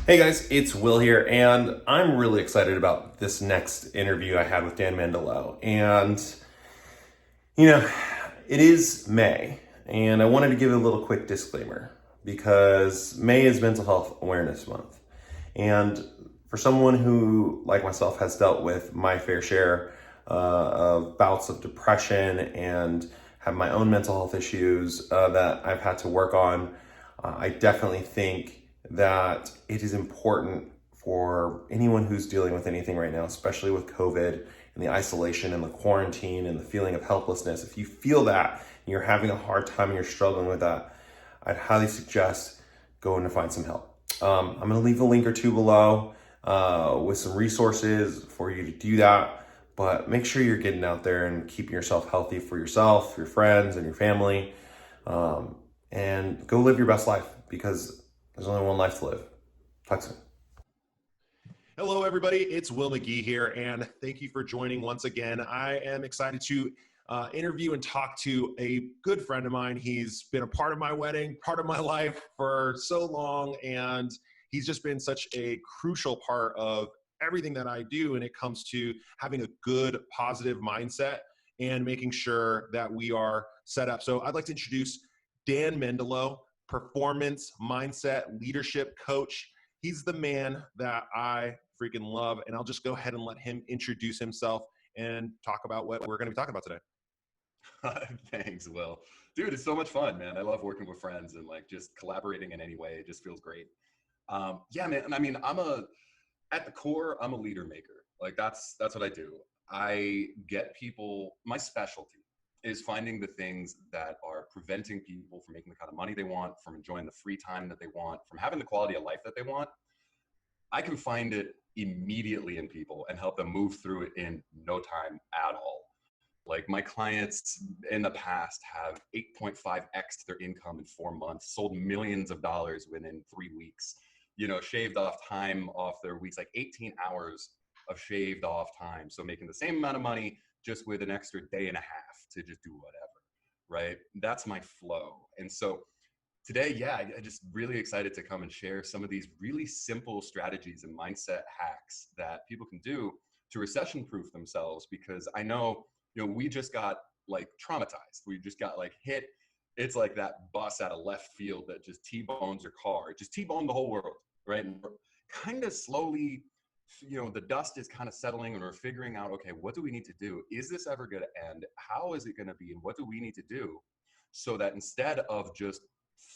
Hey guys, it's Will here, and I'm really excited about this next interview I had with Dan Mendilow. And, you know, it is May, and I wanted to give a little quick disclaimer because May is Mental Health Awareness Month. And for someone who, like myself, has dealt with my fair share of bouts of depression and have my own mental health issues that I've had to work on, I definitely think that it is important for anyone who's dealing with anything right now, especially with COVID and the isolation and the quarantine and the feeling of helplessness. If you feel that and you're having a hard time and you're struggling with that, I'd highly suggest going to find some help. I'm going to leave a link or two below with some resources for you to do that. But make sure you're getting out there and keeping yourself healthy for yourself, your friends, and your family. And go live your best life because there's only one life to live. Talk soon. Hello, everybody. It's Will McGee here, and thank you for joining once again. I am excited to interview and talk to a good friend of mine. He's been a part of my wedding, part of my life for so long, and he's just been such a crucial part of everything that I do when it comes to having a good, positive mindset and making sure that we are set up. So I'd like to introduce Dan Mendilow, performance mindset leadership coach. He's the man that I freaking love, and I'll just go ahead and let him introduce himself and talk about what we're going to be talking about today. Thanks, Will. Dude, it's so much fun, man. I love working with friends and like just collaborating in any way. It just feels great. Yeah, man. And I mean, at the core, I'm a leader maker. Like that's what I do. I get people, my specialty is finding the things that are preventing people from making the kind of money they want, from enjoying the free time that they want, from having the quality of life that they want. I can find it immediately in people and help them move through it in no time at all. Like my clients in the past have 8.5x their income in 4 months, sold millions of dollars within 3 weeks, shaved off time off their weeks, like 18 hours of shaved off time. So making the same amount of money just with an extra day and a half to just do whatever, right? That's my flow. And so today, yeah, I just really excited to come and share some of these really simple strategies and mindset hacks that people can do to recession proof themselves, because I know, we just got like traumatized. We just got like hit. It's like that bus out of left field that just T-bones your car. It just T-boned the whole world, right? And we're kind of slowly, the dust is kind of settling and we're figuring out, okay, what do we need to do? Is this ever going to end? How is it going to be? And what do we need to do so that instead of just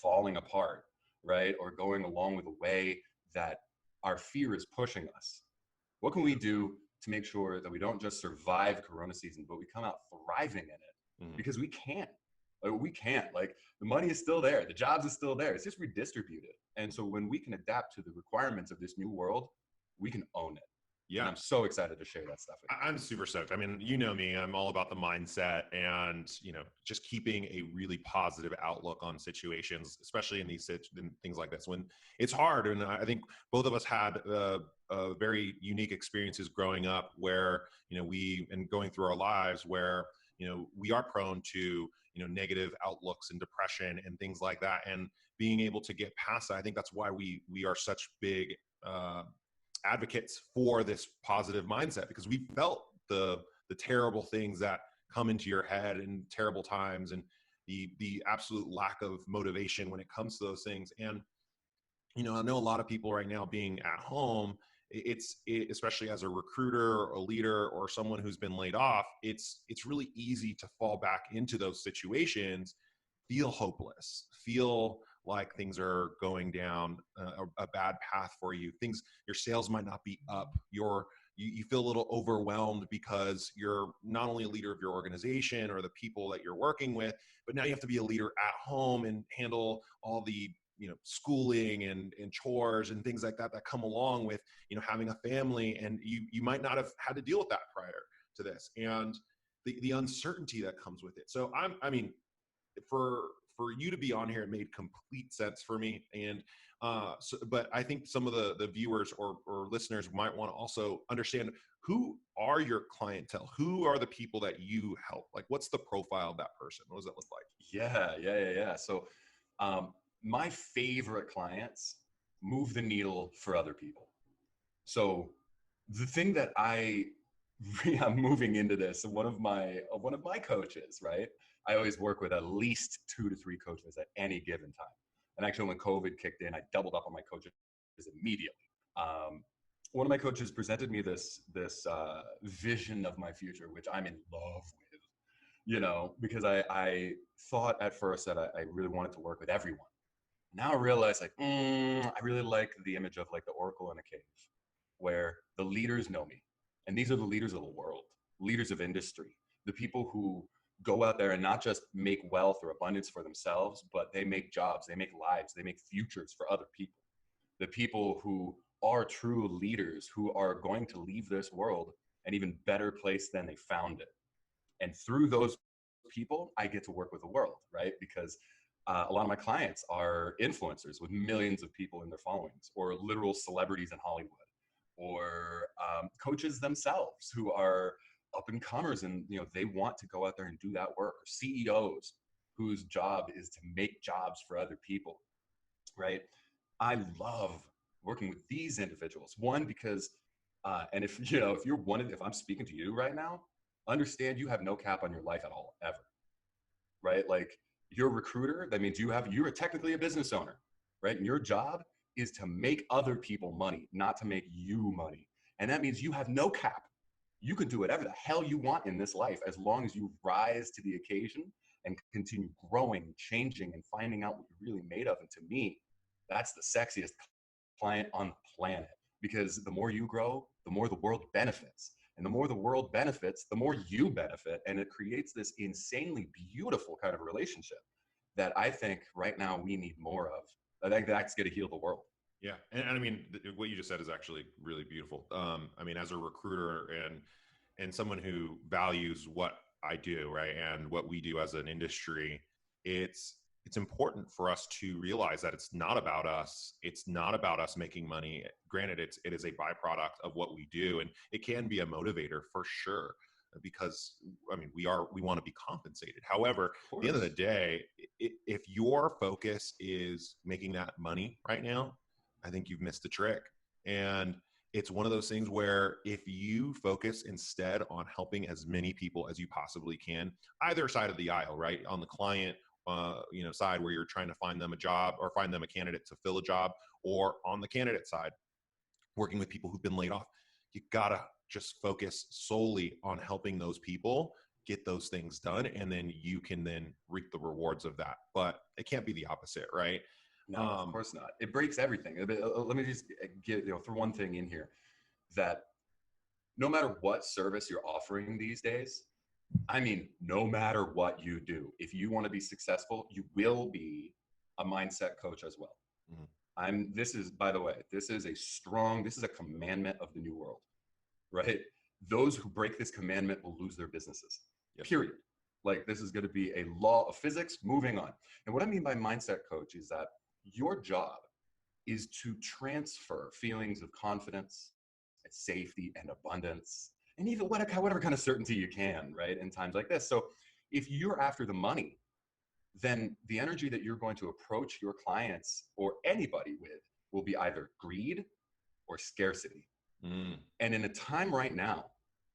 falling apart, right, or going along with the way that our fear is pushing us, what can we do to make sure that we don't just survive Corona season, but we come out thriving in it? Because we can't. Like the money is still there, the jobs is still there. It's just redistributed. And so when we can adapt to the requirements of this new world, we can own it. Yeah. And I'm so excited to share that stuff with you. I'm super stoked. I mean, you know me, I'm all about the mindset and, just keeping a really positive outlook on situations, especially in in things like this when it's hard. And I think both of us had very unique experiences growing up where, and going through our lives where, we are prone to, negative outlooks and depression and things like that. And being able to get past that, I think that's why we are such big, advocates for this positive mindset, because we felt the terrible things that come into your head in terrible times and the absolute lack of motivation when it comes to those things. And I know a lot of people right now being at home, especially as a recruiter or a leader or someone who's been laid off, it's really easy to fall back into those situations, feel hopeless, feel like things are going down a bad path for you. Your sales might not be up. You feel a little overwhelmed because you're not only a leader of your organization or the people that you're working with, but now you have to be a leader at home and handle all the schooling and chores and things like that come along with having a family, and you might not have had to deal with that prior to this, and the uncertainty that comes with it. So I mean, for you to be on here, it made complete sense for me. And but I think some of the viewers or listeners might want to also understand, who are your clientele? Who are the people that you help? Like, what's the profile of that person? What does that look like? Yeah. So my favorite clients move the needle for other people. So the thing that I'm moving into this, one of my coaches, right? I always work with at least 2 to 3 coaches at any given time. And actually, when COVID kicked in, I doubled up on my coaches immediately. Um, one of my coaches presented me this vision of my future, which I'm in love with, because I thought at first that I really wanted to work with everyone. Now I realize like, I really like the image of like the oracle in a cave where the leaders know me. And these are the leaders of the world, leaders of industry, the people who go out there and not just make wealth or abundance for themselves, but they make jobs, they make lives, they make futures for other people. The people who are true leaders who are going to leave this world an even better place than they found it. And through those people, I get to work with the world, right? Because a lot of my clients are influencers with millions of people in their followings, or literal celebrities in Hollywood, or coaches themselves who are up and comers, and they want to go out there and do that work. Or CEOs whose job is to make jobs for other people, right? I love working with these individuals. One, because and if I'm speaking to you right now, understand you have no cap on your life at all, ever, right? Like, you're a recruiter. That means you're technically a business owner, right? And your job is to make other people money, not to make you money. And that means you have no cap. You can do whatever the hell you want in this life as long as you rise to the occasion and continue growing, changing, and finding out what you're really made of. And to me, that's the sexiest client on the planet, because the more you grow, the more the world benefits. And the more the world benefits, the more you benefit. And it creates this insanely beautiful kind of relationship that I think right now we need more of. I think that's going to heal the world. Yeah. And I mean, what you just said is actually really beautiful. I mean, as a recruiter and someone who values what I do, right, and what we do as an industry, it's important for us to realize that it's not about us. It's not about us making money. Granted, it is a byproduct of what we do, and it can be a motivator for sure, because I mean, we want to be compensated. However, at the end of the day, if your focus is making that money right now, I think you've missed the trick. And it's one of those things where if you focus instead on helping as many people as you possibly can, either side of the aisle, right, on the client side where you're trying to find them a job or find them a candidate to fill a job, or on the candidate side, working with people who've been laid off, you gotta just focus solely on helping those people get those things done, and then you can then reap the rewards of that. But it can't be the opposite, right? No, of course not. It breaks everything. Let me just throw one thing in here, that no matter what service you're offering these days, I mean, no matter what you do, if you want to be successful, you will be a mindset coach as well. Mm-hmm. This is a commandment of the new world, right? Those who break this commandment will lose their businesses, period. Like, this is going to be a law of physics. Moving on. And what I mean by mindset coach is that your job is to transfer feelings of confidence and safety and abundance, and even whatever kind of certainty you can, right, in times like this. So if you're after the money, then the energy that you're going to approach your clients or anybody with will be either greed or scarcity. And in a time right now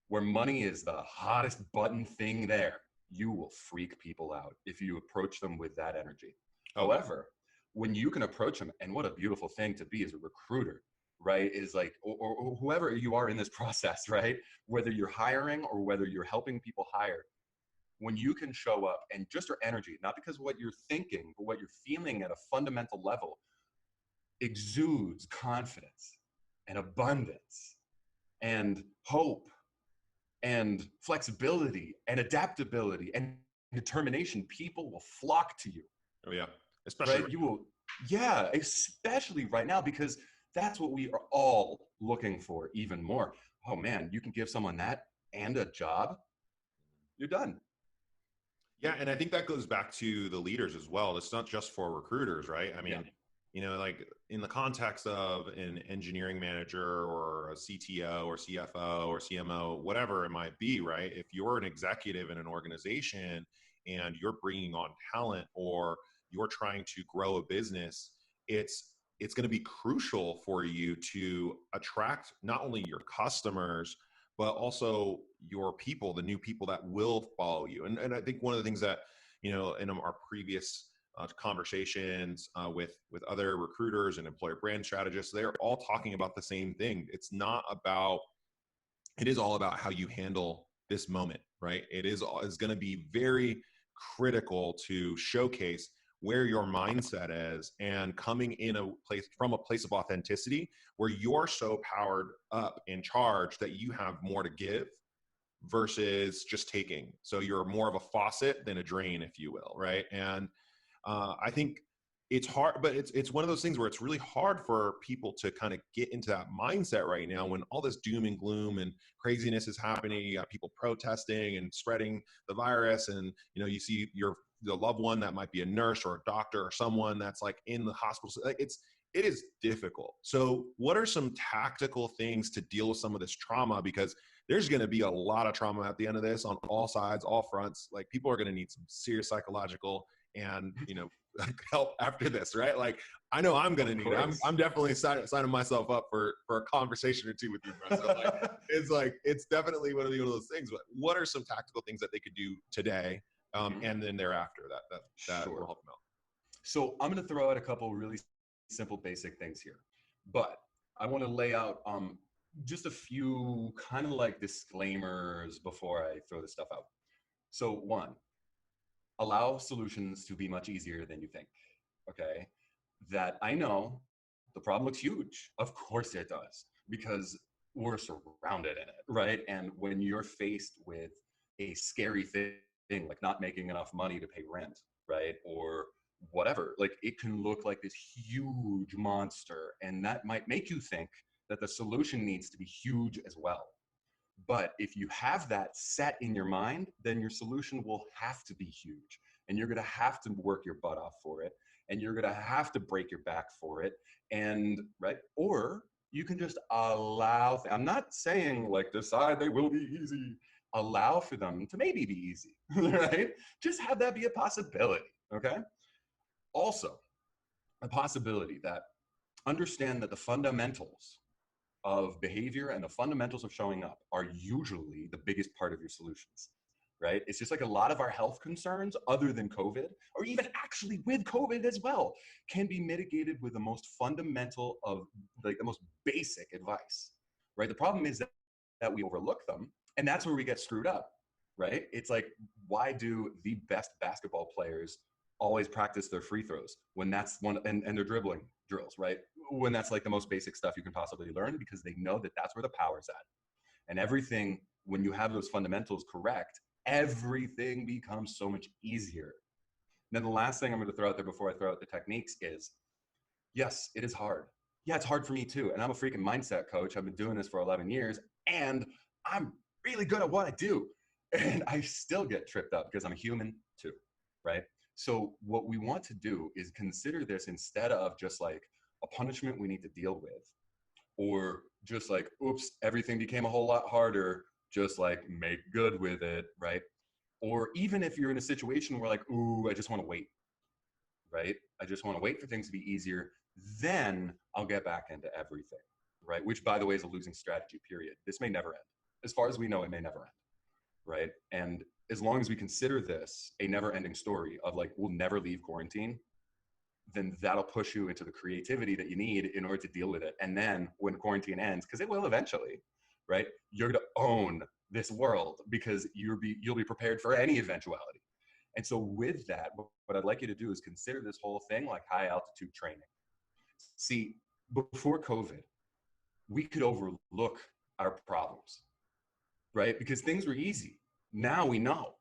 where money is the hottest button thing there, you will freak people out if you approach them with that energy. However, when you can approach them, and what a beautiful thing to be as a recruiter, right, is like, or whoever you are in this process, right, whether you're hiring or whether you're helping people hire, when you can show up and just your energy, not because of what you're thinking, but what you're feeling at a fundamental level, exudes confidence and abundance and hope and flexibility and adaptability and determination, people will flock to you. Oh yeah. Especially right? You will, yeah, especially right now, because that's what we are all looking for even more. Oh man, you can give someone that and a job, you're done. Yeah, and I think that goes back to the leaders as well. It's not just for recruiters, right? I mean, like in the context of an engineering manager or a CTO or CFO or CMO, whatever it might be, right? If you're an executive in an organization and you're bringing on talent or you're trying to grow a business, it's it's going to be crucial for you to attract not only your customers, but also your people, the new people that will follow you. And I think one of the things that, in our previous conversations with other recruiters and employer brand strategists, they're all talking about the same thing. It is all about how you handle this moment, right? Is going to be very critical to showcase where your mindset is, and coming in from a place of authenticity where you're so powered up in charge that you have more to give versus just taking. So you're more of a faucet than a drain, if you will, right? And I think it's hard, but it's one of those things where it's really hard for people to kind of get into that mindset right now when all this doom and gloom and craziness is happening. You got people protesting and spreading the virus, and you see the loved one that might be a nurse or a doctor or someone that's like in the hospital. Like it is difficult. So what are some tactical things to deal with some of this trauma? Because there's going to be a lot of trauma at the end of this on all sides, all fronts. Like people are going to need some serious psychological and help after this, right? Like I know I'm going to need it. I'm definitely signing myself up for a conversation or two with you, bro. So it's definitely one of those things. But what are some tactical things that they could do today, and then thereafter that Sure. will help them out? So I'm going to throw out a couple really simple, basic things here, but I want to lay out just a few kind of like disclaimers before I throw this stuff out. So one, allow solutions to be much easier than you think. Okay. That I know the problem looks huge. Of course it does, because we're surrounded in it, right? And when you're faced with a scary thing like not making enough money to pay rent, right? Or whatever, like it can look like this huge monster, and that might make you think that the solution needs to be huge as well. But if you have that set in your mind, then your solution will have to be huge. And you're going to have to work your butt off for it. And you're going to have to break your back for it. And, right? Or you can just allow, I'm not saying like decide they will be easy. Allow for them to maybe be easy, right? Just have that be a possibility, okay? Also, a possibility that understand that the fundamentals of behavior and the fundamentals of showing up are usually the biggest part of your solutions, right? It's just like a lot of our health concerns, other than COVID, or even actually with COVID as well, can be mitigated with the most fundamental of like the most basic advice, right? The problem is that we overlook them, and that's where we get screwed up, right? It's like, why do the best basketball players always practice their free throws when that's one, and their dribbling drills, right? When that's like the most basic stuff you can possibly learn, because they know that that's where the power's at. And everything, when you have those fundamentals correct, everything becomes so much easier. Now, the last thing I'm going to throw out there before I throw out the techniques is, yes, it is hard. Yeah, it's hard for me too. And I'm a freaking mindset coach. I've been doing this for 11 years, and I'm really good at what I do. And I still get tripped up because I'm a human too, right? So what we want to do is consider this instead of just like a punishment we need to deal with, or just like, oops, everything became a whole lot harder, just like make good with it, right? Or even if you're in a situation where like, ooh, I just want to wait, right? I just want to wait for things to be easier, then I'll get back into everything, right? Which, by the way, is a losing strategy, period. This may never end. As far as we know, it may never end, right? And as long as we consider this a never-ending story of like, we'll never leave quarantine, then that'll push you into the creativity that you need in order to deal with it. And then when quarantine ends, because it will eventually, right? You're going to own this world because you'll be prepared for any eventuality. And so with that, what I'd like you to do is consider this whole thing like high altitude training. See, before COVID, we could overlook our problems, right? Because things were easy. Now we know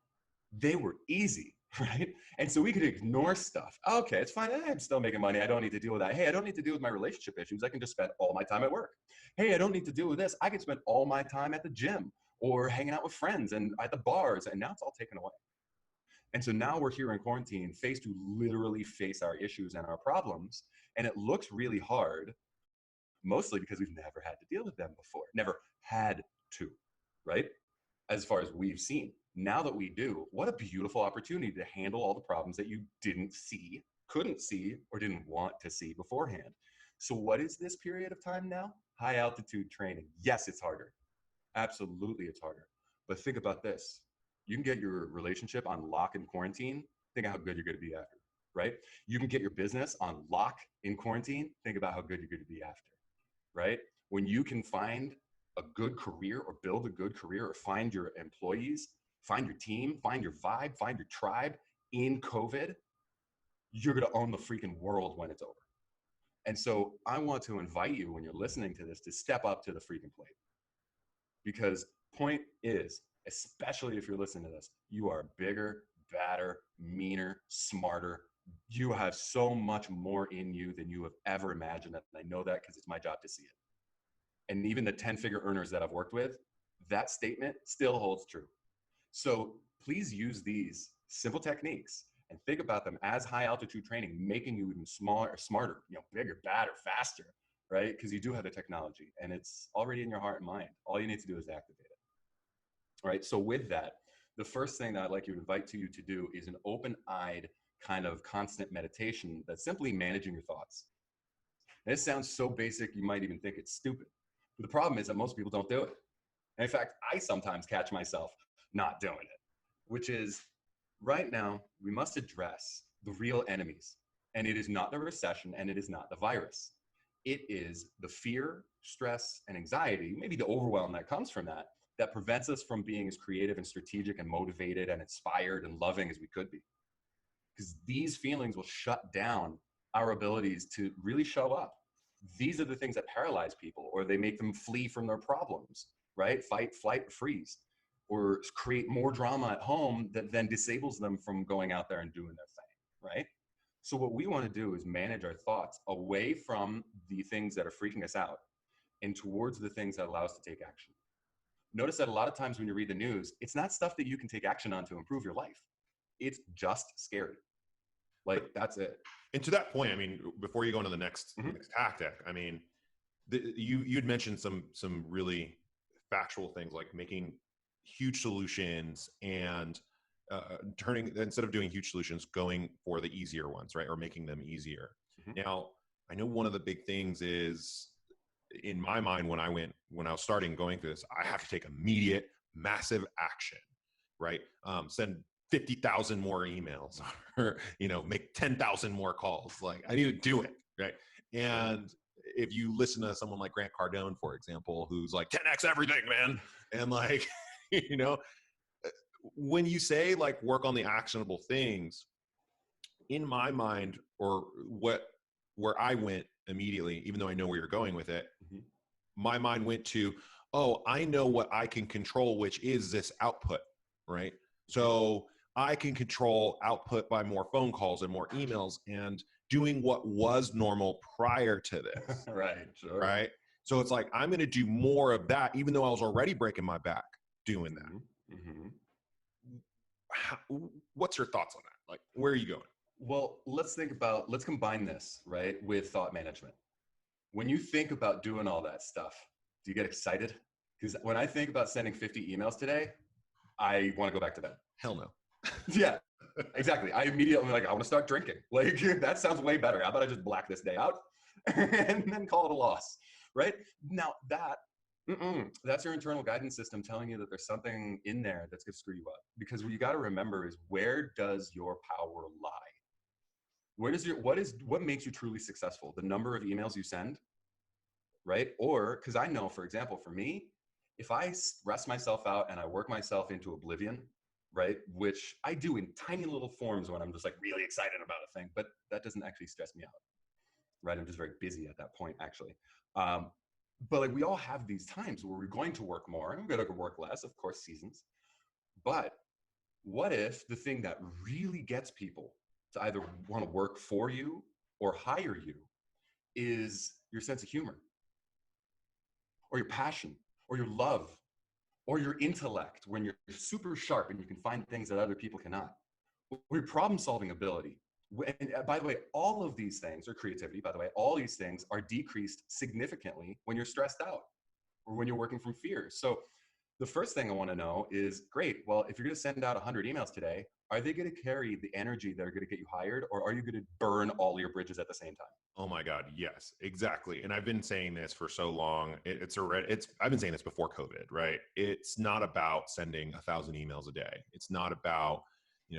they were easy, right? And so we could ignore stuff. Okay, it's fine. I'm still making money. I don't need to deal with that. Hey, I don't need to deal with my relationship issues. I can just spend all my time at work. Hey, I don't need to deal with this. I can spend all my time at the gym or hanging out with friends and at the bars. And now it's all taken away. And so now we're here in quarantine, faced to literally face our issues and our problems. And it looks really hard, mostly because we've never had to deal with them before, never had to, right? As far as we've seen. Now that we do, what a beautiful opportunity to handle all the problems that you didn't see, couldn't see, or didn't want to see beforehand. So what is this period of time now? High altitude training. Yes, it's harder. Absolutely, it's harder. But think about this. You can get your relationship on lock in quarantine. Think of how good you're going to be after, right? You can get your business on lock in quarantine. Think about how good you're going to be after, right? When you can find a good career or build a good career or find your employees, find your team, find your vibe, find your tribe in COVID, you're going to own the freaking world when it's over. And so I want to invite you, when you're listening to this, to step up to the freaking plate. Because point is, especially if you're listening to this, you are bigger, badder, meaner, smarter. You have so much more in you than you have ever imagined. And I know that because it's my job to see it. And even the 10-figure earners that I've worked with, that statement still holds true. So please use these simple techniques and think about them as high altitude training, making you even smaller, smarter, bigger, badder, faster, right? Because you do have the technology and it's already in your heart and mind. All you need to do is activate it. All right. So with that, the first thing that I'd like to invite you to do is an open-eyed kind of constant meditation that's simply managing your thoughts. And this sounds so basic, you might even think it's stupid. But the problem is that most people don't do it. And in fact, I sometimes catch myself not doing it, which is right now, we must address the real enemies. And it is not the recession and it is not the virus. It is the fear, stress, and anxiety, maybe the overwhelm that comes from that prevents us from being as creative and strategic and motivated and inspired and loving as we could be. Because these feelings will shut down our abilities to really show up. These are the things that paralyze people, or they make them flee from their problems, right? Fight, flight, freeze, or create more drama at home that then disables them from going out there and doing their thing, right? So what we want to do is manage our thoughts away from the things that are freaking us out and towards the things that allow us to take action. Notice that a lot of times when you read the news, it's not stuff that you can take action on to improve your life. It's just scary. Like, that's it. And to that point, I mean, before you go into the next tactic, I mean, you'd mentioned some really factual things like making huge solutions and turning, instead of doing huge solutions, going for the easier ones, right? Or making them easier. Now, I know one of the big things is, in my mind, when I was starting going through this, I have to take immediate, massive action, right? Send 50,000 more emails, or make 10,000 more calls. Like, I need to do it, right? And if you listen to someone like Grant Cardone, for example, who's like 10x everything, man, and like, when you say like work on the actionable things, in my mind, or where I went immediately, even though I know where you're going with it, my mind went to, oh, I know what I can control, which is this output, right? So I can control output by more phone calls and more emails and doing what was normal prior to this. Right, sure. Right? So it's like, I'm going to do more of that, even though I was already breaking my back doing that. What's your thoughts on that? Like, where are you going? Well, let's combine this, right, with thought management. When you think about doing all that stuff, do you get excited? Because when I think about sending 50 emails today, I want to go back to bed. Hell no. Yeah, exactly. I immediately I want to start drinking. Like, that sounds way better. How about I just black this day out and then call it a loss, right? Now that's your internal guidance system telling you that there's something in there that's going to screw you up. Because what you got to remember is, where does your power lie? What makes you truly successful? The number of emails you send, right? Or, because I know, for example, for me, if I stress myself out and I work myself into oblivion, right, which I do in tiny little forms when I'm just like really excited about a thing, but that doesn't actually stress me out, right? I'm just very busy at that point, actually. But like, we all have these times where we're going to work more and we're going to work less, of course, seasons. But what if the thing that really gets people to either want to work for you or hire you is your sense of humor, or your passion, or your love, or your intellect, when you're super sharp and you can find things that other people cannot, or your problem-solving ability. And by the way, all of these things, or creativity, by the way, all these things are decreased significantly when you're stressed out or when you're working from fear. So the first thing I want to know is, great, well, if you're going to send out 100 emails today, are they going to carry the energy that are going to get you hired, or are you going to burn all your bridges at the same time? Oh my God, yes, exactly. And I've been saying this for so long. I've been saying this before COVID, right? It's not about sending 1,000 emails a day. It's not about,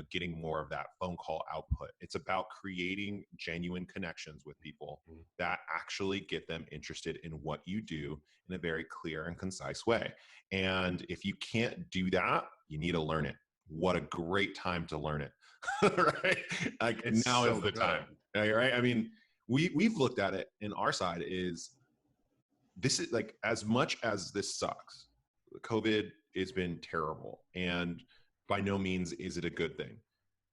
getting more of that phone call output. It's about creating genuine connections with people that actually get them interested in what you do in a very clear and concise way. And if you can't do that, you need to learn it. What a great time to learn it, right? Like It's now so is the good. time, right? I mean, we've looked at it in our side is this is like, as much as this sucks, COVID has been terrible, and by no means is it a good thing,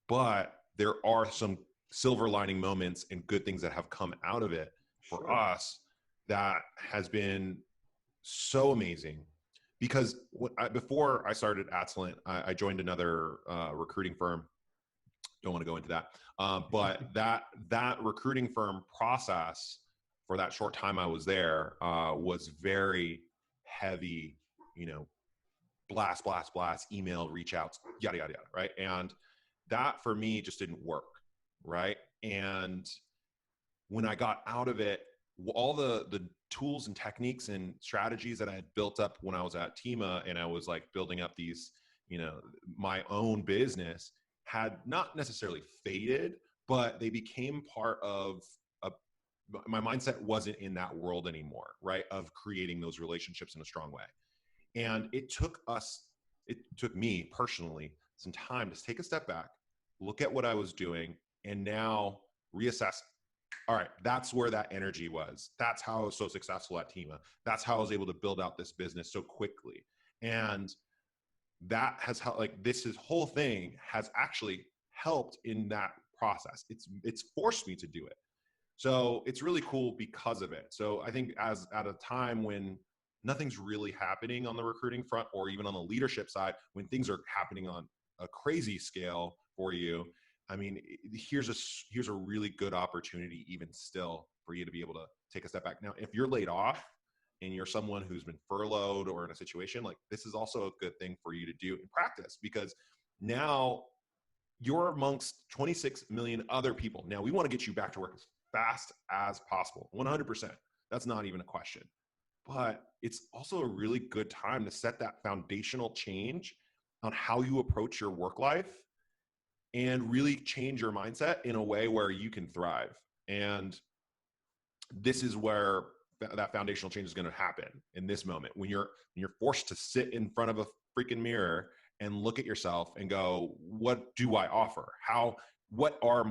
but there are some silver lining moments and good things that have come out of it for Sure. us that has been so amazing. Because before I started Atalent, I joined another recruiting firm. Don't want to go into that, but that recruiting firm process for that short time I was there was very heavy, blast, email, reach outs, yada, yada, yada, right? And that for me just didn't work, right? And when I got out of it, all the tools and techniques and strategies that I had built up when I was at Tima and I was like building up these, my own business had not necessarily faded, but they became part of my mindset wasn't in that world anymore, right? Of creating those relationships in a strong way. And it took me personally some time to take a step back, look at what I was doing, and now reassess. All right, that's where that energy was. That's how I was so successful at Tima. That's how I was able to build out this business so quickly. And that has helped, like this whole thing has actually helped in that process. It's forced me to do it. So it's really cool because of it. So I think as at a time when nothing's really happening on the recruiting front or even on the leadership side, when things are happening on a crazy scale for you, I mean, here's a really good opportunity even still for you to be able to take a step back. Now, if you're laid off and you're someone who's been furloughed or in a situation like this, is also a good thing for you to do in practice, because now you're amongst 26 million other people. Now we want to get you back to work as fast as possible, 100%. That's not even a question. But it's also a really good time to set that foundational change on how you approach your work life and really change your mindset in a way where you can thrive. And this is where that foundational change is going to happen in this moment, when you're forced to sit in front of a freaking mirror and look at yourself and go, what do I offer? What are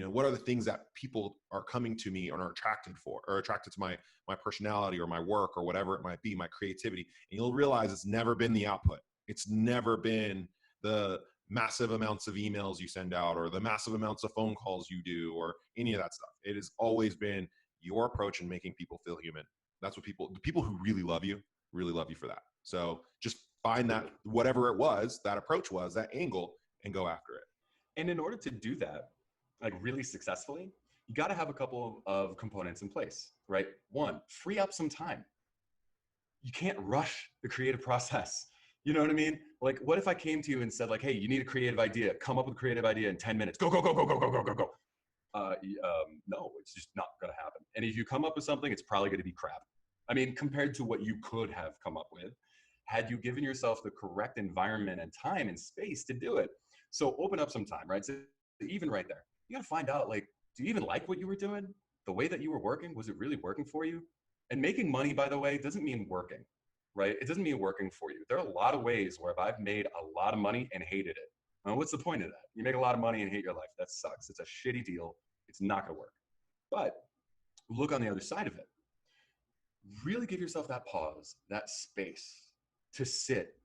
what are the things that people are coming to me and are attracted to my personality or my work or whatever it might be, my creativity. And you'll realize it's never been the output. It's never been the massive amounts of emails you send out or the massive amounts of phone calls you do or any of that stuff. It has always been your approach in making people feel human. That's what the people who really love you for that. So just find that, whatever it was, that approach was, that angle, and go after it. And in order to do that, like really successfully, you got to have a couple of components in place, right? One, free up some time. You can't rush the creative process. You know what I mean? Like, what if I came to you and said, like, hey, you need a creative idea. Come up with a creative idea in 10 minutes. Go, go, go, go, go, go, go, go, go. No, it's just not going to happen. And if you come up with something, it's probably going to be crap. I mean, compared to what you could have come up with, had you given yourself the correct environment and time and space to do it. So open up some time, right? So even right there, you got to find out, like, do you even like what you were doing? The way that you were working, was it really working for you? And making money, by the way, doesn't mean working, right? It doesn't mean working for you. There are a lot of ways where I've made a lot of money and hated it. Now, what's the point of that? You make a lot of money and hate your life. That sucks. It's a shitty deal. It's not going to work. But look on the other side of it. Really give yourself that pause, that space to sit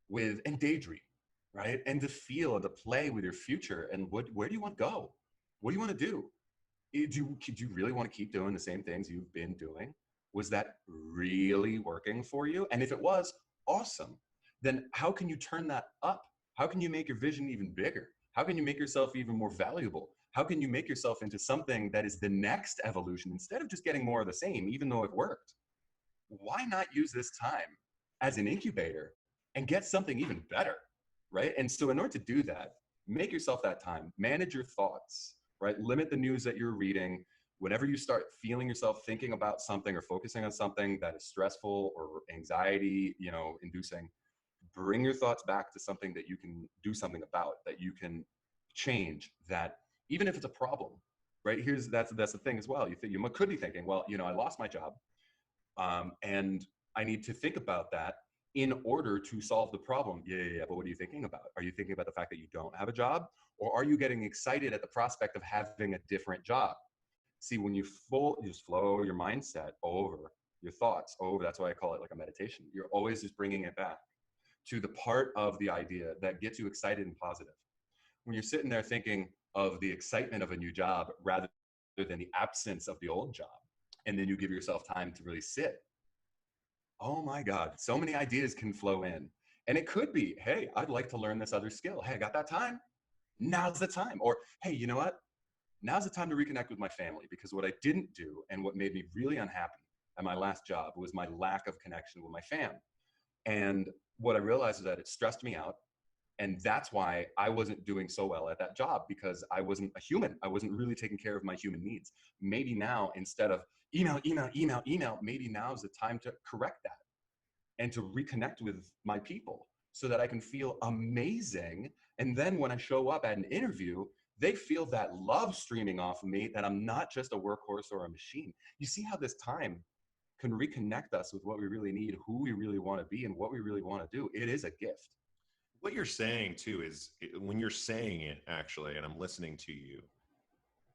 with and daydream, right? And to feel and to play with your future. And where do you want to go? What do you want to do? Do you really want to keep doing the same things you've been doing? Was that really working for you? And if it was, awesome. Then how can you turn that up? How can you make your vision even bigger? How can you make yourself even more valuable? How can you make yourself into something that is the next evolution instead of just getting more of the same, even though it worked? Why not use this time as an incubator and get something even better, right? And so in order to do that, make yourself that time, manage your thoughts, right? Limit the news that you're reading. Whenever you start feeling yourself thinking about something or focusing on something that is stressful or anxiety, inducing, bring your thoughts back to something that you can do something about, that you can change, that even if it's a problem, right? That's the thing as well. You could be thinking, well, I lost my job, and I need to think about that in order to solve the problem. Yeah. But what are you thinking about? Are you thinking about the fact that you don't have a job, or are you getting excited at the prospect of having a different job? See, when you just flow your mindset over, your thoughts over, that's why I call it like a meditation. You're always just bringing it back to the part of the idea that gets you excited and positive. When you're sitting there thinking of the excitement of a new job rather than the absence of the old job, and then you give yourself time to really sit, oh my God, so many ideas can flow in. And it could be, hey, I'd like to learn this other skill. Hey, I got that time. Now's the time. Or, hey, you know what? Now's the time to reconnect with my family, because what I didn't do and what made me really unhappy at my last job was my lack of connection with my fam. And what I realized is that it stressed me out. And that's why I wasn't doing so well at that job, because I wasn't a human. I wasn't really taking care of my human needs. Maybe now, instead of email, maybe now is the time to correct that and to reconnect with my people so that I can feel amazing. And then when I show up at an interview, they feel that love streaming off of me, that I'm not just a workhorse or a machine. You see how this time can reconnect us with what we really need, who we really want to be, and what we really want to do. It is a gift. What you're saying too is, when you're saying it actually, and I'm listening to you,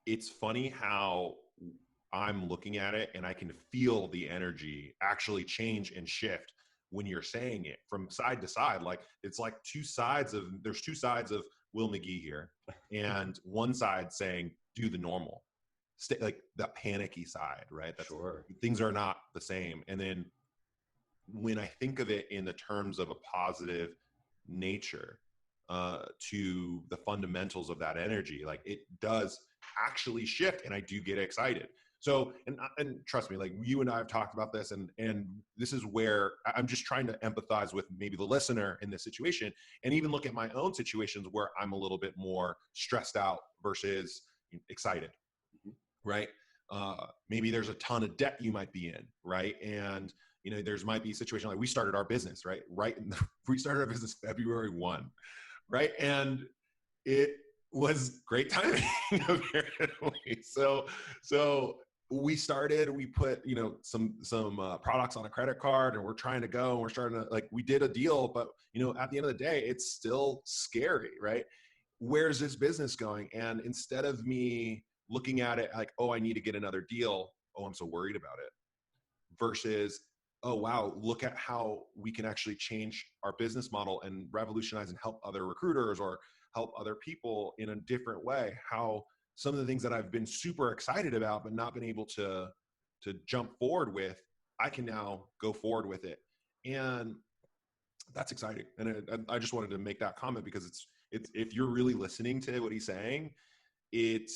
it's funny how I'm looking at it and I can feel the energy actually change and shift when you're saying it from side to side. Like it's like there's two sides of Will McGee here, and one side saying do the normal, stay like the panicky side, right? That's Sure. Things are not the same. And then when I think of it in the terms of a positive nature, to the fundamentals of that energy, like it does actually shift, and I do get excited. So, and trust me, like you and I have talked about this, and this is where I'm just trying to empathize with maybe the listener in this situation, and even look at my own situations where I'm a little bit more stressed out versus excited, right? Maybe there's a ton of debt you might be in, right? And there's might be a situation like we started our business, right? We started our business February 1, right? And it was great timing, apparently. So we put, some products on a credit card, and we're trying to go, and we're starting to, like, we did a deal, but, at the end of the day, it's still scary, right? Where's this business going? And instead of me looking at it like, oh, I need to get another deal, oh, I'm so worried about it, versus, oh, wow, look at how we can actually change our business model and revolutionize and help other recruiters or help other people in a different way. How some of the things that I've been super excited about but not been able to jump forward with, I can now go forward with it. And that's exciting. And I just wanted to make that comment, because it's if you're really listening to what he's saying, you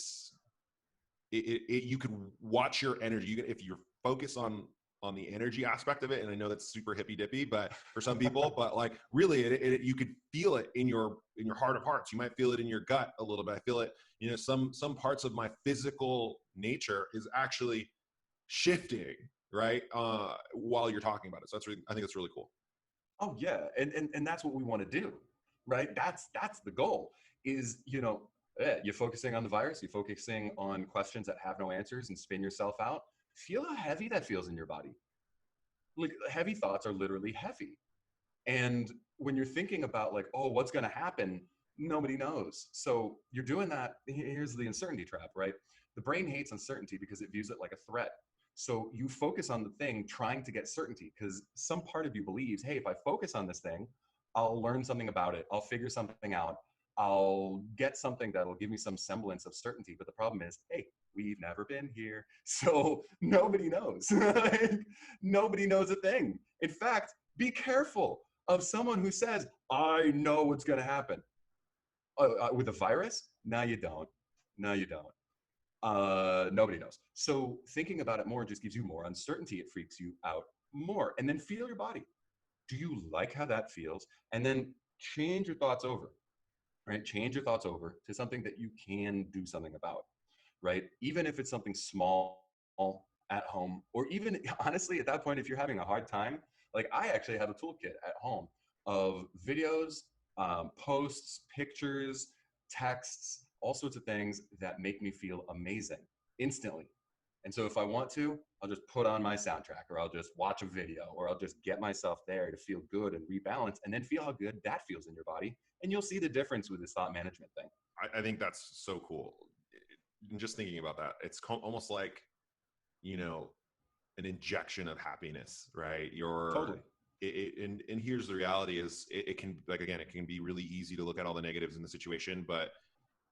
could watch your energy. If you're focused on the energy aspect of it, and I know that's super hippy dippy, but for some people, but like really, you could feel it in your heart of hearts. You might feel it in your gut a little bit. I feel it, some parts of my physical nature is actually shifting, right? While you're talking about it. So I think it's really cool. Oh yeah, and that's what we want to do, right? That's the goal. Is you're focusing on the virus, you're focusing on questions that have no answers, and spin yourself out. Feel how heavy that feels in your body. Like, heavy thoughts are literally heavy. And when you're thinking about like, oh, what's going to happen? Nobody knows. So you're doing that. Here's the uncertainty trap, right? The brain hates uncertainty because it views it like a threat. So you focus on the thing trying to get certainty, because some part of you believes, hey, if I focus on this thing, I'll learn something about it. I'll figure something out. I'll get something that'll give me some semblance of certainty. But the problem is, hey, we've never been here. So nobody knows. Like, nobody knows a thing. In fact, be careful of someone who says, I know what's going to happen. With a virus? No, you don't. No, you don't. Nobody knows. So thinking about it more just gives you more uncertainty. It freaks you out more. And then feel your body. Do you like how that feels? And then change your thoughts over. right? Change your thoughts over to something that you can do something about, right? Even if it's something small at home, or even honestly, at that point, if you're having a hard time, like I actually have a toolkit at home of videos, posts, pictures, texts, all sorts of things that make me feel amazing instantly. And so if I want to, I'll just put on my soundtrack, or I'll just watch a video, or I'll just get myself there to feel good and rebalance, and then feel how good that feels in your body. And you'll see the difference with this thought management thing. I think that's so cool. Just thinking about that, it's almost like, you know, an injection of happiness, right? Totally. And here's the reality is it can, like, again, it can be really easy to look at all the negatives in the situation, but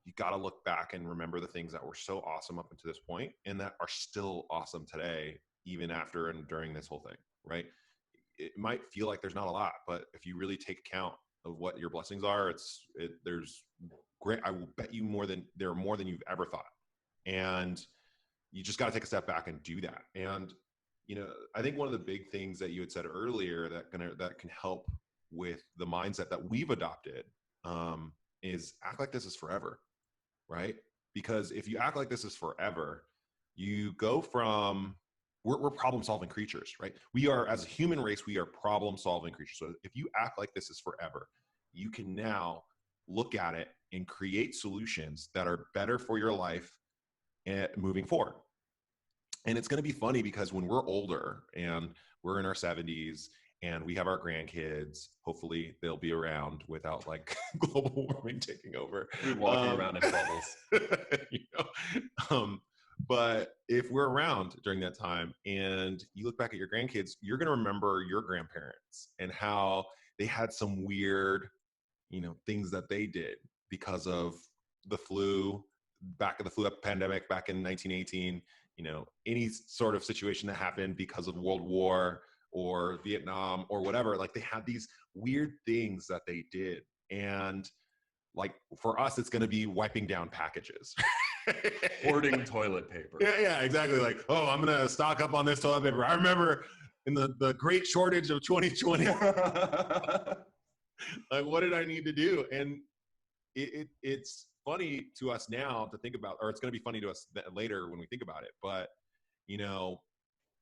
you got to look back and remember the things that were so awesome up until this point and that are still awesome today, even after and during this whole thing, right? It might feel like there's not a lot, but if you really take account of what your blessings are, there's great. I will bet you there are more than you've ever thought. And you just got to take a step back and do that. And, you know, I think one of the big things that you had said earlier that can help with the mindset that we've adopted, is act like this is forever, right? Because if you act like this is forever, you go from, we're problem solving creatures, right? We are, as a human race, we are problem solving creatures. So if you act like this is forever, you can now look at it and create solutions that are better for your life and moving forward. And it's going to be funny because when we're older and we're in our 70s and we have our grandkids, hopefully they'll be around without like global warming taking over. We're walking around in bubbles. You know? But if we're around during that time and you look back at your grandkids, you're going to remember your grandparents and how they had some weird, you know, things that they did because of the flu, the flu pandemic back in 1918, you know, any sort of situation that happened because of World War or Vietnam or whatever. Like, they had these weird things that they did. And like, for us, it's going to be wiping down packages. Hoarding toilet paper. Yeah, exactly. Like, oh, I'm going to stock up on this toilet paper. I remember in the great shortage of 2020, like, what did I need to do? And it's funny to us now to think about, or it's going to be funny to us later when we think about it. But, you know,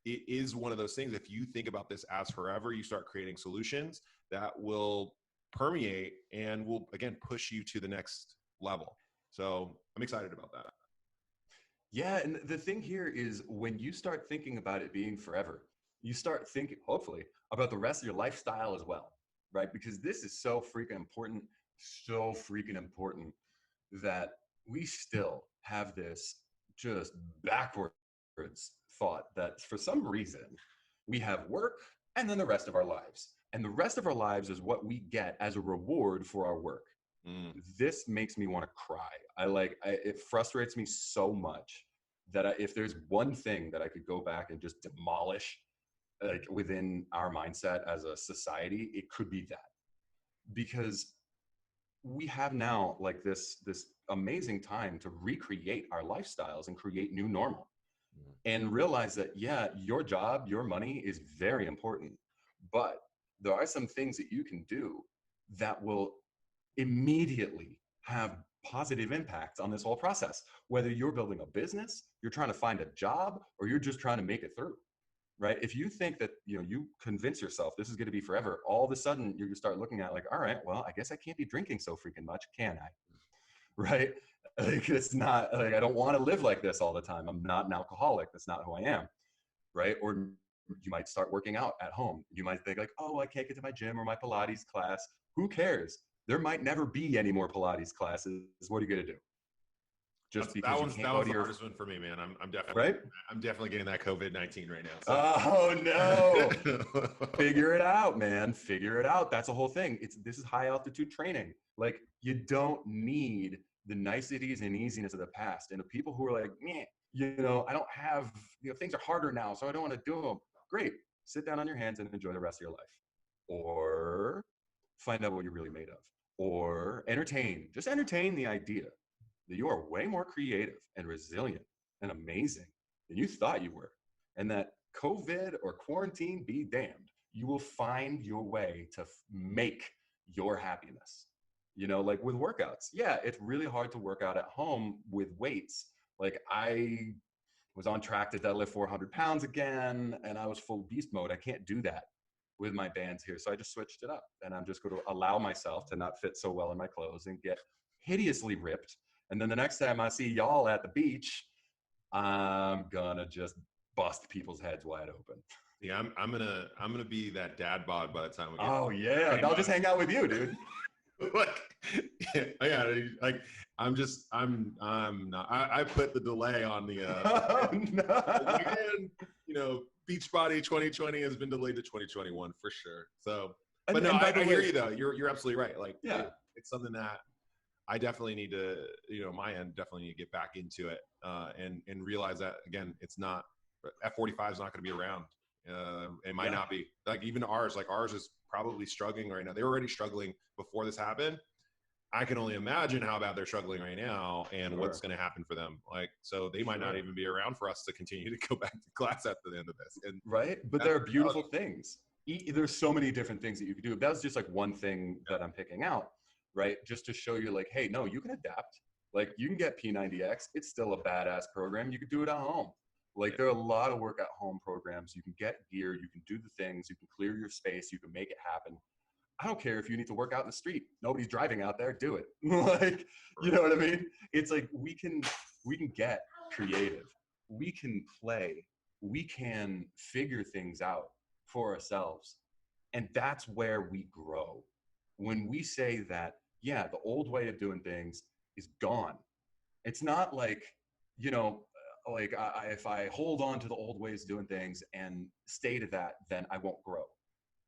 it is one of those things. If you think about this as forever, you start creating solutions that will permeate and will, again, push you to the next level. So I'm excited about that. Yeah, and the thing here is when you start thinking about it being forever, you start thinking, hopefully, about the rest of your lifestyle as well, right? Because this is so freaking important that we still have this just backwards thought that for some reason we have work and then the rest of our lives. And the rest of our lives is what we get as a reward for our work. This makes me want to cry. It frustrates me so much that if there's one thing that I could go back and just demolish, like within our mindset as a society, it could be that. Because we have now like this amazing time to recreate our lifestyles and create new normal and realize that, yeah, your job, your money is very important, but there are some things that you can do that will immediately have positive impacts on this whole process. Whether you're building a business, you're trying to find a job, or you're just trying to make it through, right? If you think that, you know, you convince yourself this is going to be forever, all of a sudden you start looking at like, all right, well, I guess I can't be drinking so freaking much, can I? Right? Like, it's not like, I don't want to live like this all the time. I'm not an alcoholic. That's not who I am. Right? Or you might start working out at home. You might think like, oh, I can't get to my gym or my Pilates class. Who cares? There might never be any more Pilates classes. What are you going to do? Just because you can't go to the your hardest one for me, man. I'm definitely right. I'm definitely getting that COVID-19 right now. So. Oh no! Figure it out, man. Figure it out. That's the whole thing. This is high altitude training. Like, you don't need the niceties and easiness of the past. And the people who are like, meh, you know, I don't have, you know, things are harder now, so I don't want to do them. Great. Sit down on your hands and enjoy the rest of your life. Or find out what you're really made of. Or just entertain the idea that you are way more creative and resilient and amazing than you thought you were. And that COVID or quarantine be damned, you will find your way to make your happiness. You know, like with workouts. Yeah, it's really hard to work out at home with weights. Like I was on track to deadlift 400 pounds again, and I was full beast mode. I can't do that with my bands here. So I just switched it up, and I'm just going to allow myself to not fit so well in my clothes and get hideously ripped. And then the next time I see y'all at the beach, I'm gonna just bust people's heads wide open. Yeah, I'm gonna be that dad bod by the time we get. Oh yeah, and I'll just hang out with you, dude. Like, yeah, like I'm not. I put the delay on the. Oh, no. And, Beachbody 2020 has been delayed to 2021 for sure. So, but And no, by I the hear way- you though. You're absolutely right. Like, Yeah. it's something that I definitely need to, my end definitely need to get back into it, and realize that again, it's not F45 is not going to be around. It might not be, like, even ours. Like, ours is probably struggling right now. They were already struggling before this happened. I can only imagine how bad they're struggling right now and what's going to happen for them. Like, so they might not even be around for us to continue to go back to class at the end of this. And Right? But there are beautiful things. There's so many different things that you can do. That was just like one thing that I'm picking out, right? Just to show you, like, hey, no, you can adapt. Like, you can get P90X. It's still a badass program. You can do it at home. Like, there are a lot of work at home programs. You can get gear. You can do the things. You can clear your space. You can make it happen. I don't care if you need to work out in the street. Nobody's driving out there. Do it. Like, you know what I mean? It's like we can get creative. We can play. We can figure things out for ourselves. And that's where we grow. When we say that, yeah, the old way of doing things is gone. It's not like, if I hold on to the old ways of doing things and stay to that, then I won't grow.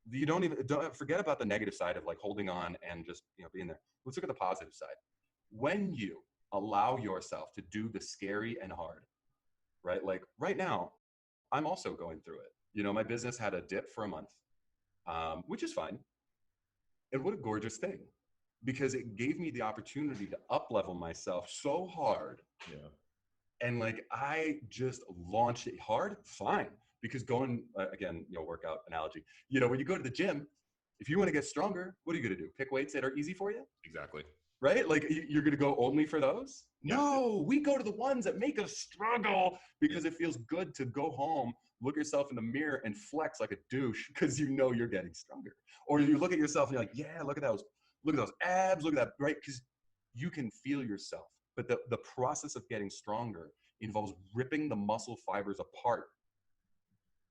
You don't forget about the negative side of like holding on and just being there. Let's look at the positive side. When you allow yourself to do the scary and hard, right? Like right now, I'm also going through it. My business had a dip for a month, which is fine. And what a gorgeous thing, because it gave me the opportunity to up level myself so hard. yeah, And like I just launched it hard, fine. Because going again, workout analogy. When you go to the gym, if you want to get stronger, what are you going to do? Pick weights that are easy for you, exactly. right? Like you're going to go only for those? Yeah. No, we go to the ones that make us struggle because it feels good to go home, look yourself in the mirror, and flex like a douche because you're getting stronger. Or you look at yourself and you're like, yeah, look at those abs, look at that, right? Because you can feel yourself. But the process of getting stronger involves ripping the muscle fibers apart.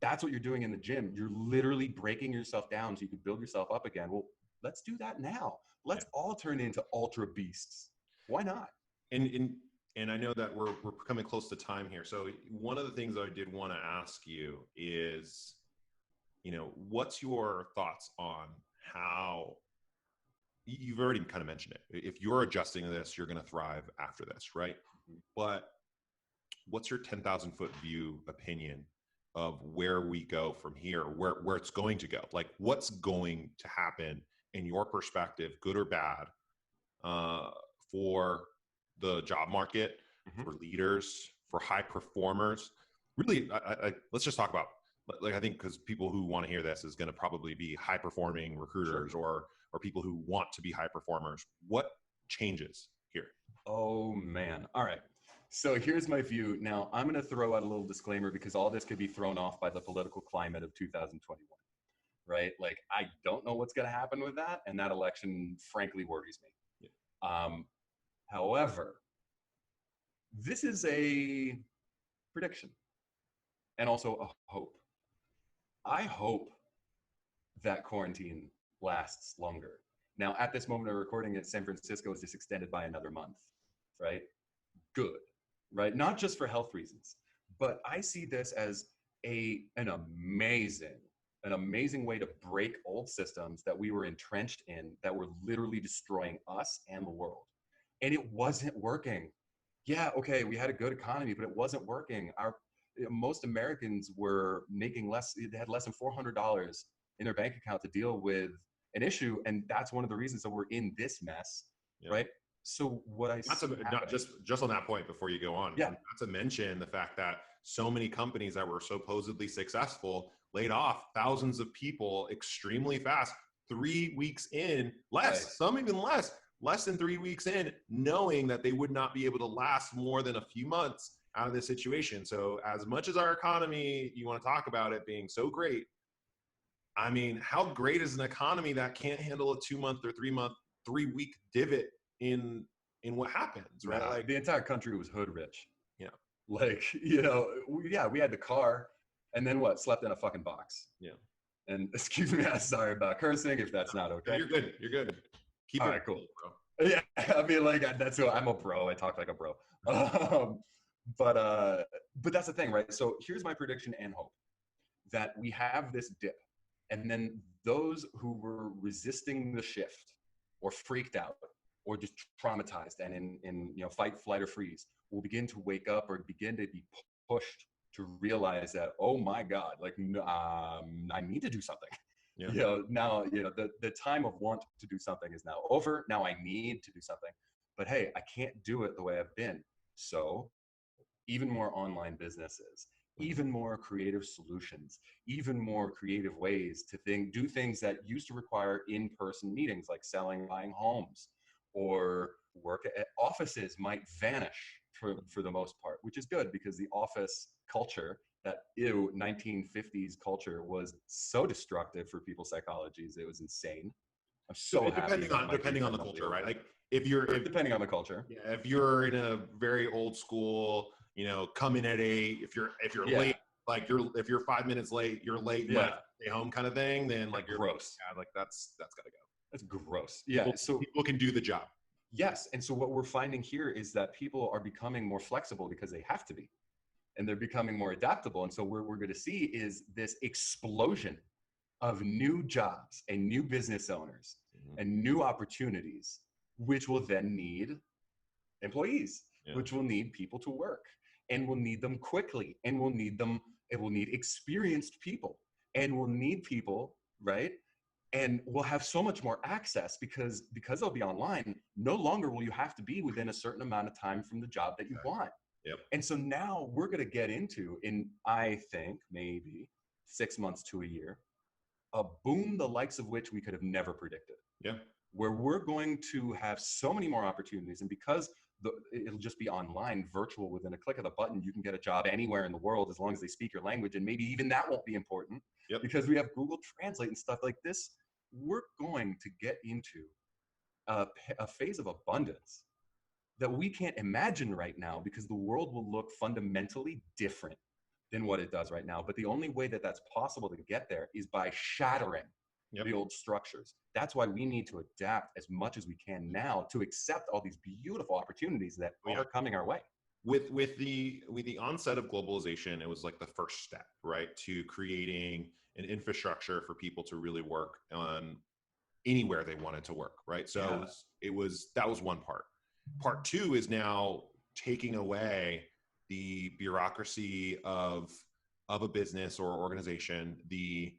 That's what you're doing in the gym. You're literally breaking yourself down so you can build yourself up again. Well, let's do that now. Let's all turn into ultra beasts. Why not? And I know that we're coming close to time here. So one of the things I did want to ask you is, what's your thoughts on how you've already kind of mentioned it. If you're adjusting to this, you're going to thrive after this, right? But what's your 10,000-foot view opinion of where we go from here, where it's going to go? Like, what's going to happen in your perspective, good or bad, for the job market, for leaders, for high performers? Really, let's just talk about, like, I think because people who want to hear this is going to probably be high performing recruiters or people who want to be high performers. What changes here? Oh man. All right. So here's my view. Now I'm going to throw out a little disclaimer because all this could be thrown off by the political climate of 2021, right? Like, I don't know what's going to happen with that. And that election frankly worries me. Yeah. However, this is a prediction and also a hope. I hope that quarantine lasts longer. Now, at this moment of recording it, San Francisco is just extended by another month, right? Good, right? Not just for health reasons, but I see this as an amazing way to break old systems that we were entrenched in that were literally destroying us and the world. And it wasn't working. Yeah, okay, we had a good economy, but it wasn't working. Most Americans were making less, they had less than $400 in their bank account to deal with an issue. And that's one of the reasons that we're in this mess, right? So what I see not just on that point before you go on, not to mention the fact that so many companies that were supposedly successful laid off thousands of people extremely fast, 3 weeks in, some even less. less than 3 weeks in, knowing that they would not be able to last more than a few months out of this situation. So as much as our economy, you want to talk about it being so great, I mean, how great is an economy that can't handle a 2 month or 3 month, 3 week divot in what happens, right? Nah, Like the entire country was hood rich. Yeah. Like, we had the car, and then what? Slept in a fucking box. Yeah. And excuse me, I'm sorry about cursing if that's not okay. You're good. You're good. Keep All it right, cool. bro. Yeah, I mean, like that's who I'm a bro. I talk like a bro. But that's the thing, right? So here's my prediction and hope that we have this dip, and then those who were resisting the shift, or freaked out, or just traumatized, and in fight, flight, or freeze, will begin to wake up or begin to be pushed to realize that, oh my God, like I need to do something. Yeah. Now the time of want to do something is now over. Now I need to do something, but hey, I can't do it the way I've been. So even more online businesses, even more creative solutions, even more creative ways to do things that used to require in-person meetings, like selling, buying homes, or work at offices might vanish for the most part, which is good, because the office culture, that 1950s culture, was so destructive for people's psychologies. It was insane. I'm so happy. Depending on the culture, right? Like depending on the culture. Yeah, if you're in a very old school, come in at 8, if you're late, like if you're 5 minutes late, you're late, Yeah. stay home kind of thing, then like you're gross. Yeah, like that's gotta go. That's gross. Yeah. So people can do the job. Yes. And so what we're finding here is that people are becoming more flexible because they have to be, and they're becoming more adaptable. And so what we're going to see is this explosion of new jobs and new business owners and new opportunities, which will then need employees, which will need people to work, and will need them quickly, and it will need experienced people, and will need people, right? And we'll have so much more access because they'll be online. No longer will you have to be within a certain amount of time from the job that you want. Yep. And so now we're going to get into, in I think maybe 6 months to a year, a boom the likes of which we could have never predicted. Yeah. Where we're going to have so many more opportunities, and because it'll just be online, virtual, within a click of the button, you can get a job anywhere in the world as long as they speak your language, and maybe even that won't be important. Yep. Because we have Google Translate and stuff like this. We're going to get into a phase of abundance that we can't imagine right now, because the world will look fundamentally different than what it does right now. But the only way that that's possible to get there is by shattering the old structures. That's why we need to adapt as much as we can now to accept all these beautiful opportunities that are coming our way. With the onset of globalization, it was like the first step, right, to creating an infrastructure for people to really work on anywhere they wanted to work, right? So that was one part. Part two is now taking away the bureaucracy of a business or organization, the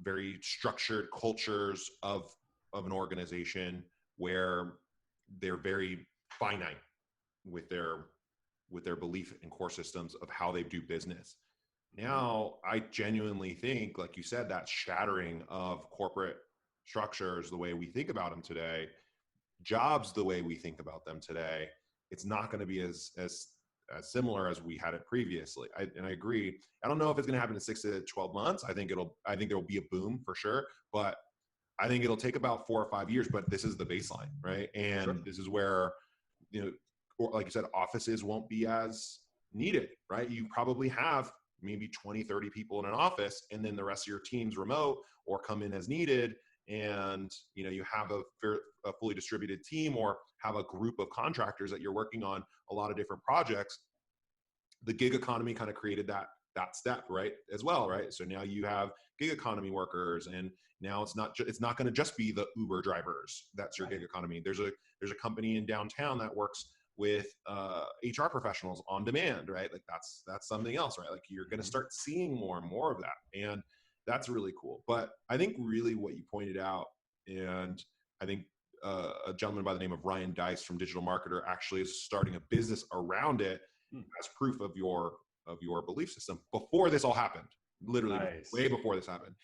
very structured cultures of an organization where they're very finite with their belief and core systems of how they do business. Now, I genuinely think, like you said, that shattering of corporate structures, the way we think about them today, jobs the way we think about them today, it's not going to be as similar as we had it previously. And I agree. I don't know if it's going to happen in 6 to 12 months. I think there will be a boom for sure, but I think it'll take about 4 or 5 years. But this is the baseline, right? And this is where, or like you said, offices won't be as needed, right? You probably have maybe 20, 30 people in an office, and then the rest of your team's remote or come in as needed. And, you have a fully distributed team, or have a group of contractors that you're working on a lot of different projects. The gig economy kind of created that step, right, as well, right? So now you have gig economy workers, and now it's not going to just be the Uber drivers. That's your gig economy. There's a company in downtown that works with HR professionals on demand, right? Like that's something else, right? Like you're going to start seeing more and more of that, and that's really cool. But I think really what you pointed out, and I think a gentleman by the name of Ryan Dice from Digital Marketer actually is starting a business around it as proof of your belief system before this all happened. Literally, way before this happened.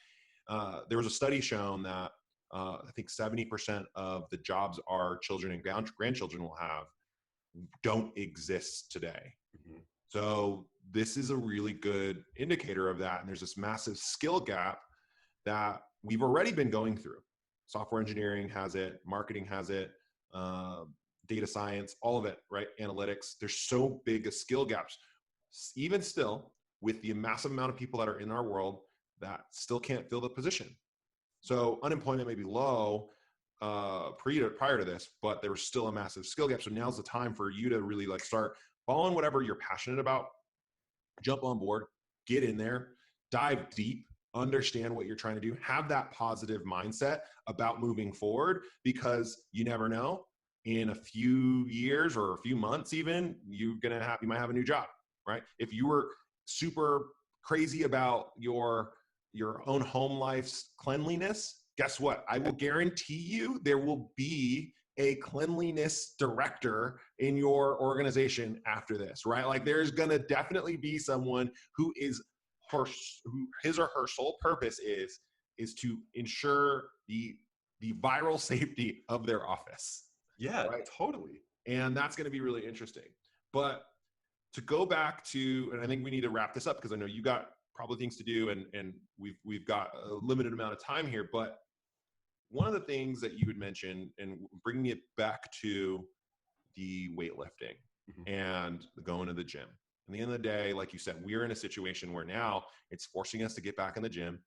There was a study shown that I think 70% of the jobs our children and grandchildren will have don't exist today. Mhm. So this is a really good indicator of that. And there's this massive skill gap that we've already been going through. Software engineering has it, marketing has it, data science, all of it, right? Analytics. There's so big a skill gaps, even still, with the massive amount of people that are in our world that still can't fill the position. So unemployment may be low prior to this, but there was still a massive skill gap. So now's the time for you to really like start following whatever you're passionate about, jump on board, get in there, dive deep, understand what you're trying to do, have that positive mindset about moving forward, because you never know, in a few years or a few months even, you might have a new job, right? If you were super crazy about your own home life's cleanliness, guess what? I will guarantee you there will be a cleanliness director in your organization after this, right? Like there's gonna definitely be someone who his or her sole purpose is to ensure the viral safety of their office. Yeah, right? totally. And that's going to be really interesting. But to go back to, and I think we need to wrap this up because I know you got probably things to do, and we've got a limited amount of time here. But one of the things that you had mentioned, and bringing it back to the weightlifting and the going to the gym. At the end of the day, like you said, we're in a situation where now it's forcing us to get back in the gym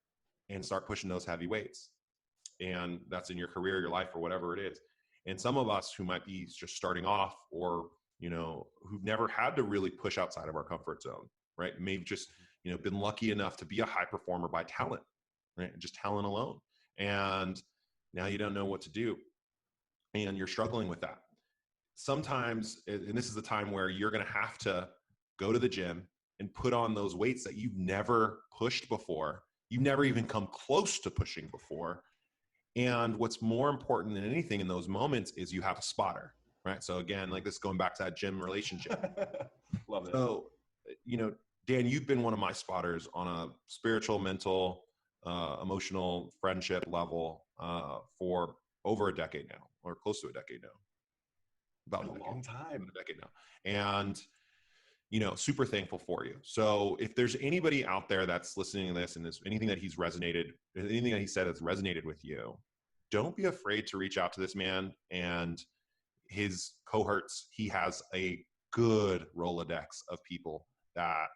and start pushing those heavy weights. And that's in your career, your life, or whatever it is. And some of us who might be just starting off, or who've never had to really push outside of our comfort zone, right? Maybe just been lucky enough to be a high performer by talent, right? Just talent alone. And now you don't know what to do, and you're struggling with that. Sometimes, and this is the time where you're going to have to go to the gym and put on those weights that you've never pushed before. You've never even come close to pushing before. And what's more important than anything in those moments is you have a spotter, right? So again, like this, going back to that gym relationship. Love it. So, Dan, you've been one of my spotters on a spiritual, mental, emotional, friendship level for over a decade now, or close to a decade now. About a long time. A decade now. And super thankful for you. So if there's anybody out there that's listening to this, and there's anything that he said that's resonated with you, don't be afraid to reach out to this man and his cohorts. He has a good Rolodex of people that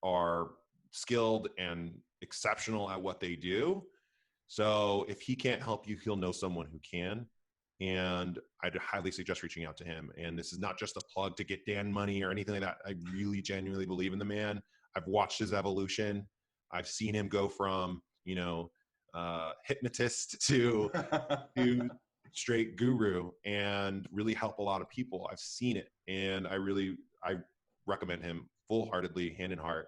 are skilled and exceptional at what they do. So if he can't help you, he'll know someone who can. And I'd highly suggest reaching out to him. And this is not just a plug to get Dan money or anything like that. I really genuinely believe in the man. I've watched his evolution. I've seen him go from, hypnotist to straight guru, and really help a lot of people. I've seen it. And I recommend him full-heartedly, hand in heart,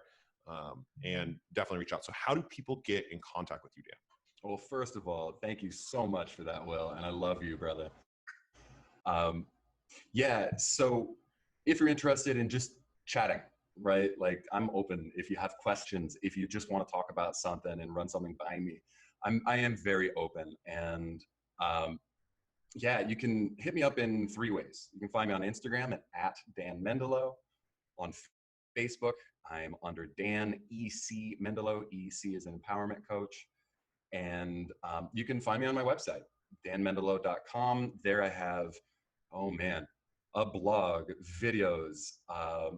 and definitely reach out. So how do people get in contact with you, Dan? Well, first of all, thank you so much for that, Will, and I love you, brother. So if you're interested in just chatting, right? Like, I'm open. If you have questions, if you just want to talk about something and run something by me, I am very open. And you can hit me up in 3 ways. You can find me on Instagram at Dan Mendilow. On Facebook, I'm under Dan EC Mendilow. EC is an empowerment coach. And you can find me on my website, danmendilow.com. There I have, a blog, videos,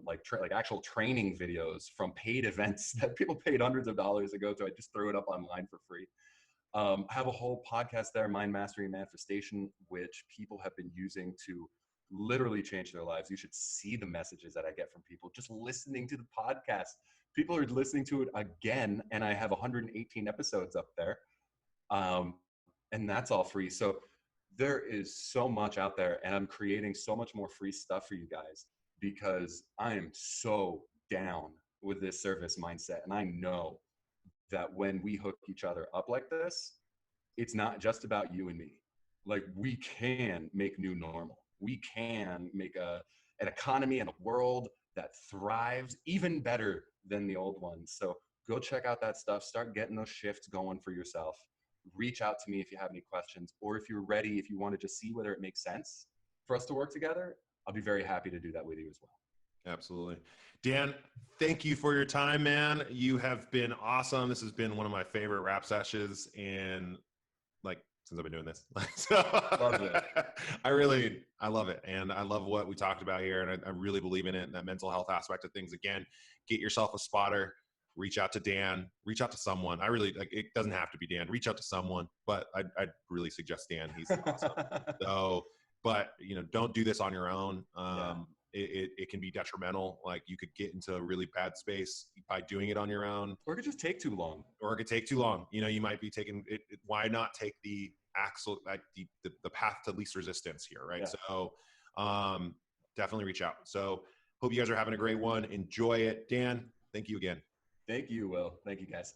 like actual training videos from paid events that people paid hundreds of dollars to go to. I just threw it up online for free. I have a whole podcast there, Mind Mastery Manifestation, which people have been using to literally change their lives. You should see the messages that I get from people just listening to the podcast. People are listening to it again, and I have 118 episodes up there. And that's all free. So there is so much out there, and I'm creating so much more free stuff for you guys because I am so down with this service mindset. And I know that when we hook each other up like this, it's not just about you and me. Like, we can make new normal. We can make an economy and a world that thrives even better than the old one. So go check out that stuff. Start getting those shifts going for yourself. reach out to me if you have any questions, or if you're ready, if you want to just see whether it makes sense for us to work together, I'll be very happy to do that with you as well. Absolutely. Dan, thank you for your time, man. You have been awesome. This has been one of my favorite rap sessions in like since I've been doing this. So, Love it. I love it. And I love what we talked about here. And I really believe in it and that mental health aspect of things. Again, get yourself a spotter, reach out to Dan, reach out to someone. I really like, it doesn't have to be Dan, reach out to someone, but I'd really suggest Dan. He's awesome. So, but you know, don't do this on your own. It can be detrimental. Like you could get into a really bad space by doing it on your own, Or it could just take too long. or it could take too long. You know, you might be taking it. Why not take the like the path to least resistance here, right? Yeah. So, definitely reach out. So, hope you guys are having a great one. Enjoy it, Dan. Thank you again. Thank you, Will. Thank you, guys.